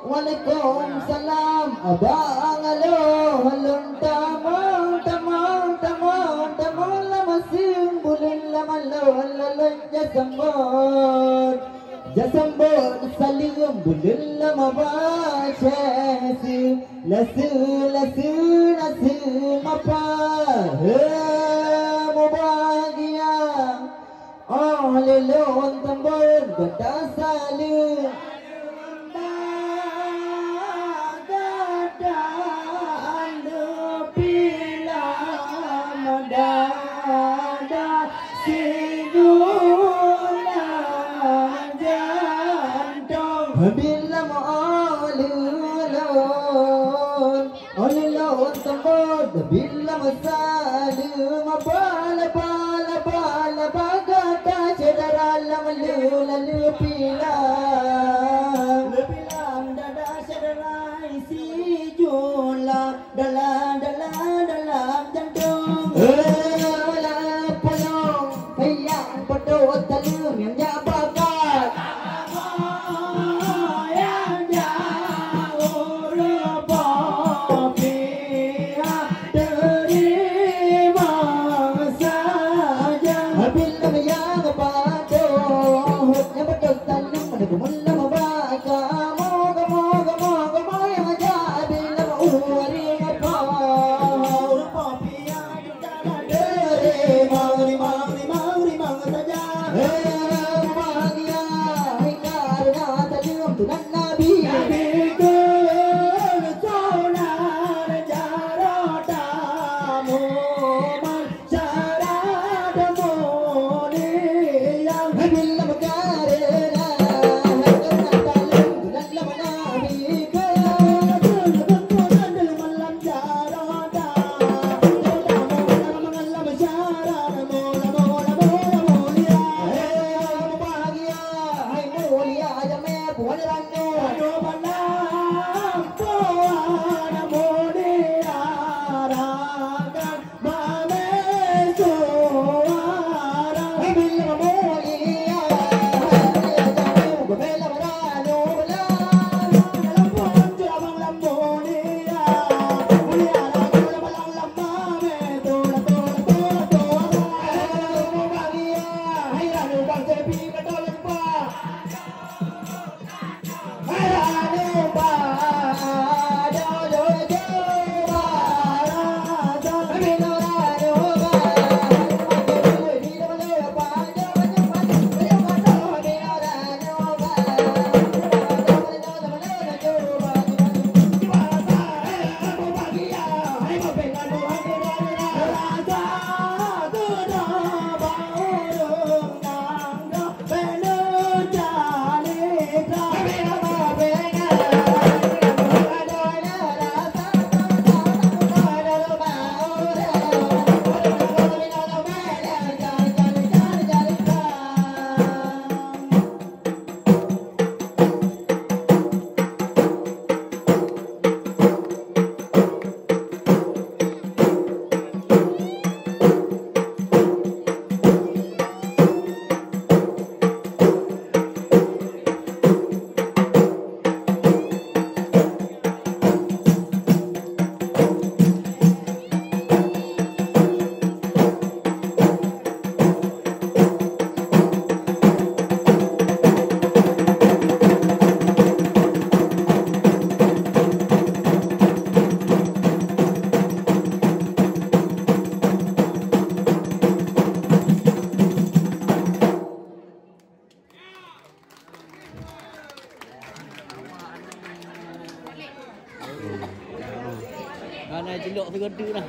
Waalaikumsalam. Abang alo, halun tamang lamasing bulin lamalo halalun jasambot. Jasambot salim bulin lamabashesi. Lasu mapa. Mubahagia. Oh halilun tambor gada salim. Bila ma'alulun tambod bila masalim bala bagata cedera lalu pilam dada cedera isi jula dalam jantung pelong yang pedot talung yang jabakat Này chính độ thì gần tư nào